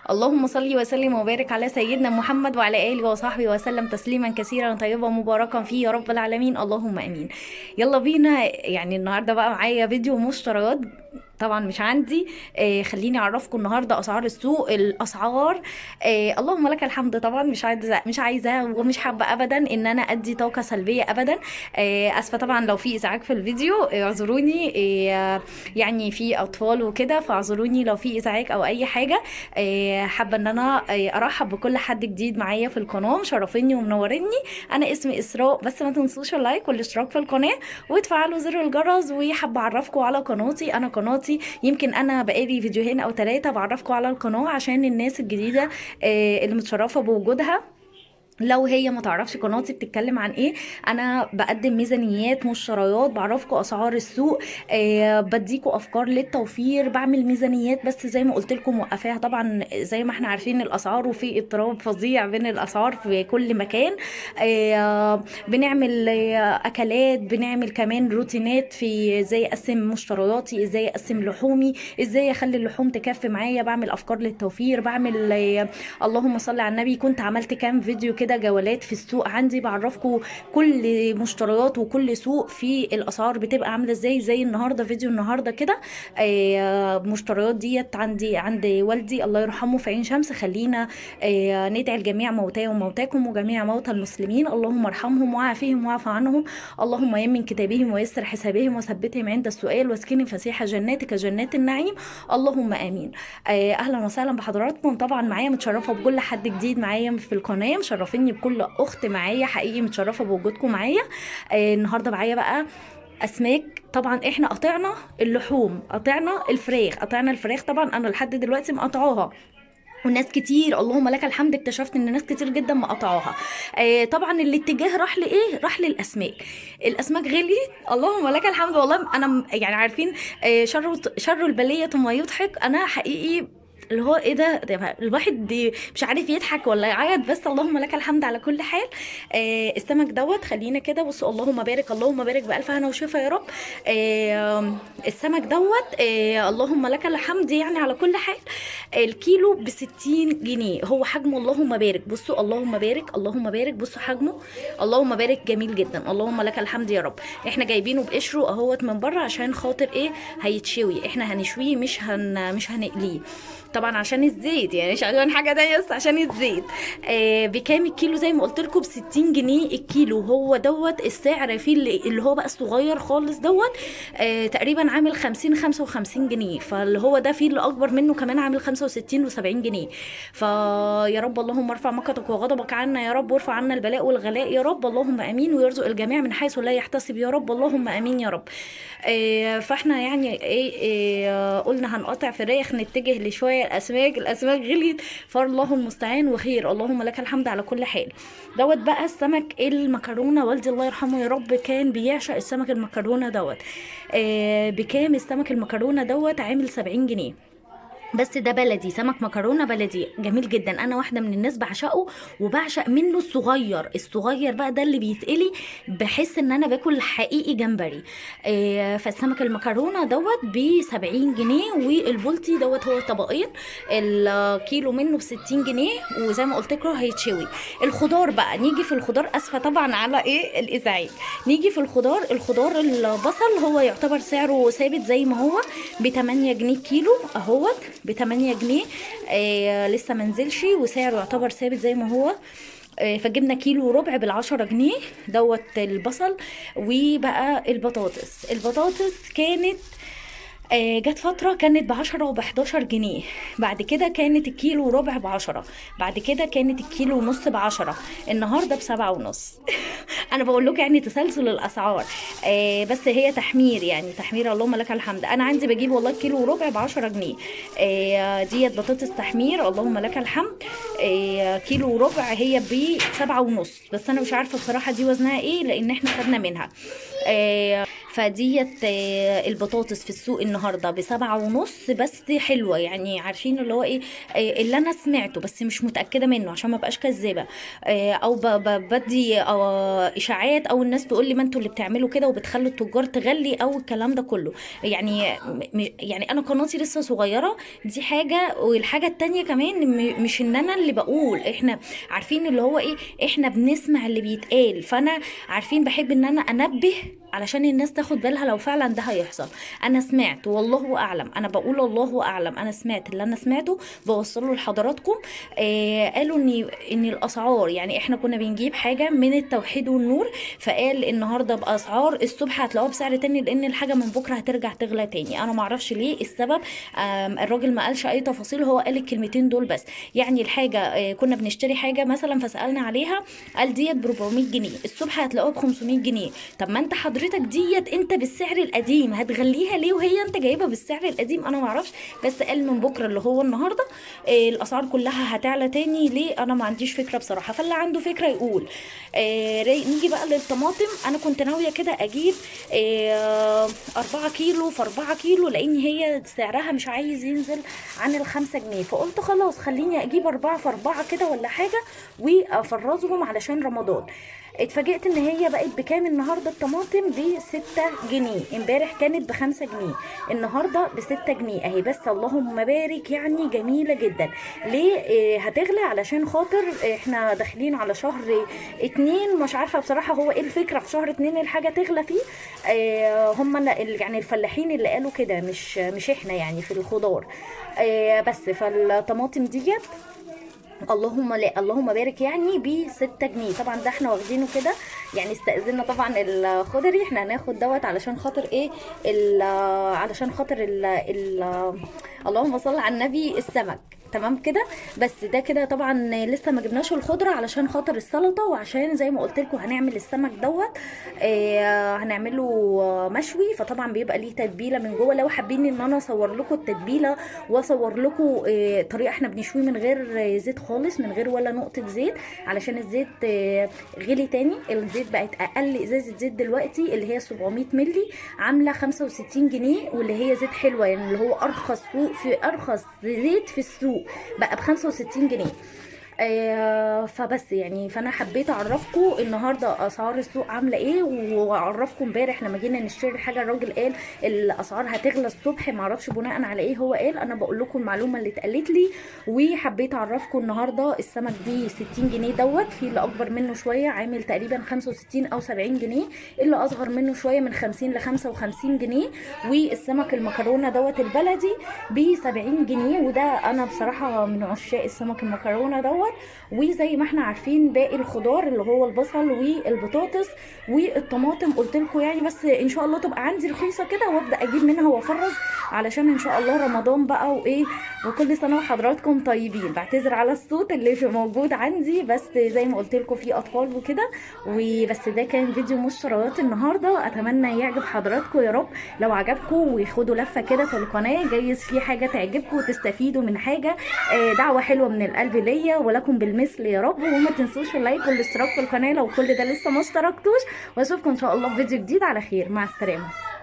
اللهم صل وسلم وبارك على سيدنا محمد وعلى آله وصحبه وسلم تسليما كثيرا طيبا مباركا فيه يا رب العالمين، اللهم امين. يلا بينا. يعني النهارده بقى معايا فيديو مشتريات، طبعا مش عندي. خليني اعرفكم النهارده اسعار السوق، الاسعار. اللهم لك الحمد. طبعا مش عايزه ومش حابه ابدا ان انا ادي طاقه سلبيه ابدا. اسفه طبعا لو في ازعاج في الفيديو، اعذروني. يعني في اطفال وكده، فاعذروني لو في ازعاج او اي حاجه. حابه ان انا ارحب بكل حد جديد معايا في القناه، مشرفيني ومنوريني. انا اسمي اسراء، بس ما تنسوش اللايك والاشتراك في القناه وتفعلوا زر الجرس. وحابه اعرفكم على قناتي. انا قناتي يمكن انا بقالي فيديوهين او ثلاثه بعرفكم على القناه عشان الناس الجديده اللي متشرفه بوجودها. لو هي ما تعرفش قناتي بتتكلم عن ايه، انا بقدم ميزانيات، مشتريات، بعرفكم اسعار السوق. بديكوا افكار للتوفير، بعمل ميزانيات. بس زي ما قلت لكم موقفاها طبعا، زي ما احنا عارفين الاسعار وفي اضطراب فظيع بين الاسعار في كل مكان. بنعمل اكلات، بنعمل كمان روتينات في ازاي اقسم مشترياتي، ازاي اقسم لحومي، ازاي اخلي اللحوم تكفي معايا. بعمل افكار للتوفير، بعمل اللهم صل على النبي. كنت عملت كام فيديو كده جولات في السوق عندي، بعرفكم كل مشتريات وكل سوق في الاسعار بتبقى عامله ازاي. زي النهارده فيديو النهارده كده، مشتريات ديت عند والدي الله يرحمه في عين شمس. خلينا ندعي لجميع موتاه وموتاكم وجميع موتى المسلمين، اللهم ارحمهم وعافيهم واعف عنهم، اللهم يمن كتابهم ويسر حسابهم وثبتهم عند السؤال واسكنهم فسيح جناتك جنات النعيم، اللهم امين. اهلا وسهلا بحضراتكم. طبعا معايا متشرفه بكل حد جديد معايا في القناه، مشرفيني بكل اخت معايا، حقيقي متشرفه بوجودكم معايا. النهارده معايا بقى اسماك. طبعا احنا قطعنا اللحوم، قطعنا الفراخ، طبعا انا لحد دلوقتي مقطعاها. وناس كتير اللهم لك الحمد اكتشفت ان ناس كتير جدا مقطعوها. طبعا الاتجاه راح لايه؟ راح للاسماك. الاسماك غليت، اللهم لك الحمد. والله انا يعني عارفين شر البليه ما يضحك. انا حقيقي اللي هو ايه ده الواحد مش عارف يضحك ولا يعيط. بس اللهم لك الحمد على كل حال. السمك دوت خلينا كده. بصوا اللهم بارك، اللهم بارك بالف هنا وشفا يا رب. السمك دوت اللهم لك الحمد يعني على كل حال. الكيلو ب60 جنيه، هو حجمه اللهم بارك. بصوا اللهم بارك، اللهم بارك. بصوا حجمه اللهم بارك جميل جدا، اللهم لك الحمد يا رب. احنا جايبينه بقشره اهوت من بره عشان خاطر ايه؟ هيتشوي. احنا هنشويه، مش هنقليه طبعا عشان الزيت، يعني مش عشان حاجه تانية، بس عشان الزيت. بكام الكيلو؟ زي ما قلت لكم ب60 جنيه الكيلو. هو دوت السعر فيه اللي هو بقى الصغير خالص دوت. تقريبا عامل 50 55 جنيه. فاللي هو ده فيه اللي اكبر منه كمان عامل 65 و70 جنيه. فيا رب اللهم ارفع مقتك وغضبك عنا يا رب، وارفع عنا البلاء والغلاء يا رب، اللهم امين. ويرزق الجميع من حيث لا يحتسب يا رب، اللهم امين يا رب. فاحنا يعني قلنا هنقطع فراخ، نتجه لشويه الاسماك. الاسماك غليت، فالله المستعان وخير، اللهم لك الحمد على كل حال. دوت بقى السمك المكرونه. والدي الله يرحمه يا رب كان بيعشق السمك المكرونه دوت. بكام السمك المكرونه دوت؟ عامل 70 جنيه. بس ده بلدي، سمك مكرونه بلدي جميل جدا. انا واحده من الناس بعشقه، وبعشق منه الصغير. الصغير بقى ده اللي بيتقلي، بحس ان انا باكل حقيقي جمبري. فالسمك المكرونه دوت ب70 جنيه. والبولتي دوت هو طبقين، الكيلو منه ب60 جنيه. وزي ما قلت لكم هيتشوي. الخضار بقى، نيجي في الخضار. اسفه طبعا على ايه الازعاج. نيجي في الخضار. البصل هو يعتبر سعره ثابت زي ما هو، ب8 جنيه كيلو اهوت، ب8 جنيه. لسه منزلش، وسعره يعتبر ثابت زي ما هو. فجبنا كيلو ربع ب10 جنيه دوت البصل. وبقى البطاطس كانت جت فترة كانت ب10 و11 جنيه. بعد كده كانت الكيلو ربع ب10. بعد كده كانت الكيلو ونص ب10. النهاردة ب7 ونص. انا بقول لكم يعني تسلسل الاسعار. بس هي تحمير، يعني تحمير اللهم لك الحمد. انا عندي بجيب والله كيلو وربع ب10 جنيه. ديت بطاطس تحمير اللهم لك الحمد. كيلو وربع هي ب7 ونص. بس انا مش عارفة بصراحة دي وزنها ايه، لان احنا خدنا منها. فديت البطاطس في السوق النهارده ب7.5 بس، حلوه يعني. عارفين اللي هو ايه، اللي انا سمعته بس مش متاكده منه عشان ما بقاش كذابه، او بدي اشاعات، او الناس تقول لي ما انتوا اللي بتعملوا كده وبتخلوا التجار تغلي او الكلام ده كله. يعني يعني انا قناتي لسه صغيره، دي حاجه. والحاجه التانية كمان مش ان انا اللي بقول، احنا عارفين اللي هو ايه، احنا بنسمع اللي بيتقال. فانا عارفين بحب ان انا انبه علشان الناس تاخد بالها لو فعلا ده هيحصل. انا سمعت والله اعلم، انا بقول الله اعلم، انا سمعت اللي انا سمعته بوصله لحضراتكم. قالوا ان الاسعار، يعني احنا كنا بنجيب حاجه من التوحيد والنور، فقال النهارده باسعار، الصبح هتلاقوها بسعر تاني، لان الحاجه من بكره هترجع تغلى تاني. انا معرفش ليه السبب. الراجل ما قالش اي تفاصيل، هو قال الكلمتين دول بس. يعني الحاجه كنا بنشتري حاجه مثلا فسالنا عليها، قال ديت ب 400 جنيه، الصبح هتلاقوها ب 500 جنيه. طب ما انت حضرتك ديت انت بالسعر القديم، هتغليها ليه وهي انت جايبها بالسعر القديم؟ انا ما اعرفش، بس قال من بكره اللي هو النهارده الاسعار كلها هتعلى تاني. ليه؟ انا ما عنديش فكره بصراحه، فاللي عنده فكره يقول. نيجي بقى للطماطم. انا كنت ناويه كده اجيب 4 كيلو في 4 كيلو، لان هي سعرها مش عايز ينزل عن ال5 جنيه، فقلت خلاص خليني اجيب 4 في 4 كده ولا حاجه، وافرزهم علشان رمضان. اتفاجئت ان هي بقت بكام النهارده؟ الطماطم ب6 جنيه، امبارح كانت ب5 جنيه، النهارده ب6 جنيه اهي. بس اللهم بارك، يعني جميله جدا. ليه هتغلى؟ علشان خاطر احنا داخلين على شهر 2، مش عارفه بصراحه هو ايه الفكره في شهر 2 الحاجه تغلى فيه. هم يعني الفلاحين اللي قالوا كده، مش احنا يعني في الخضار. بس فالطماطم ديت اللهم لا اللهم بارك، يعني ب6 جنيه. طبعا ده احنا واخدينه كده، يعني استأذنا طبعا الخضري، احنا هناخد دوت علشان خاطر ايه، علشان خاطر اللهم صل على النبي، السمك. تمام كده. بس ده كده طبعا لسه ما جبناش الخضره علشان خاطر السلطه، وعشان زي ما قلت لكم هنعمل السمك دوت هنعمله مشوي، فطبعا بيبقى ليه تتبيله من جوه. لو حابين ان انا اصور لكم التتبيله واصور لكم طريقه احنا بنشويه من غير زيت خالص، من غير ولا نقطه زيت، علشان الزيت غلي تاني. الزيت بقت اقل ازازه زيت دلوقتي اللي هي 700 مللي عامله 65 جنيه، واللي هي زيت حلوه، يعني اللي هو ارخص سوق في ارخص زيت في السوق بقى ب65 جنيه. فبس يعني، فانا حبيت اعرفكم النهارده اسعار السوق عامله ايه، واعرفكم امبارح لما جينا نشتري حاجه الراجل قال الاسعار هتغلى الصبح، معرفش بناء على ايه هو قال، انا بقول لكم المعلومه اللي اتقالت لي. وحبيت اعرفكم النهارده السمك ب 60 جنيه دوت، في اللي اكبر منه شويه عامل تقريبا 65 او 70 جنيه، اللي اصغر منه شويه من 50 ل 55 جنيه. والسمك المكرونه دوت البلدي ب 70 جنيه، وده انا بصراحه من عشاق السمك المكرونه دوت. وزي ما احنا عارفين باقي الخضار اللي هو البصل والبطاطس والطماطم قلت لكم يعني، بس ان شاء الله تبقى عندي رخيصه كده وابدا اجيب منها وافرز، علشان ان شاء الله رمضان بقى وايه، وكل سنه وحضراتكم طيبين. بعتذر على الصوت اللي موجود عندي، بس زي ما قلت لكم في اطفال وكده. وبس ده كان فيديو مشتريات النهارده، اتمنى يعجب حضراتكم يا رب. لو عجبكم وخدوا لفه كده في القناه، جايز في حاجه تعجبكم وتستفيدوا من حاجه. دعوه حلوه من القلب ليا ولكم بالمثل يا رب. وما تنسوش اللايك والاشتراك في القناه لو كل ده لسه ما اشتركتوش، واشوفكم ان شاء الله في فيديو جديد على خير. مع السلامه.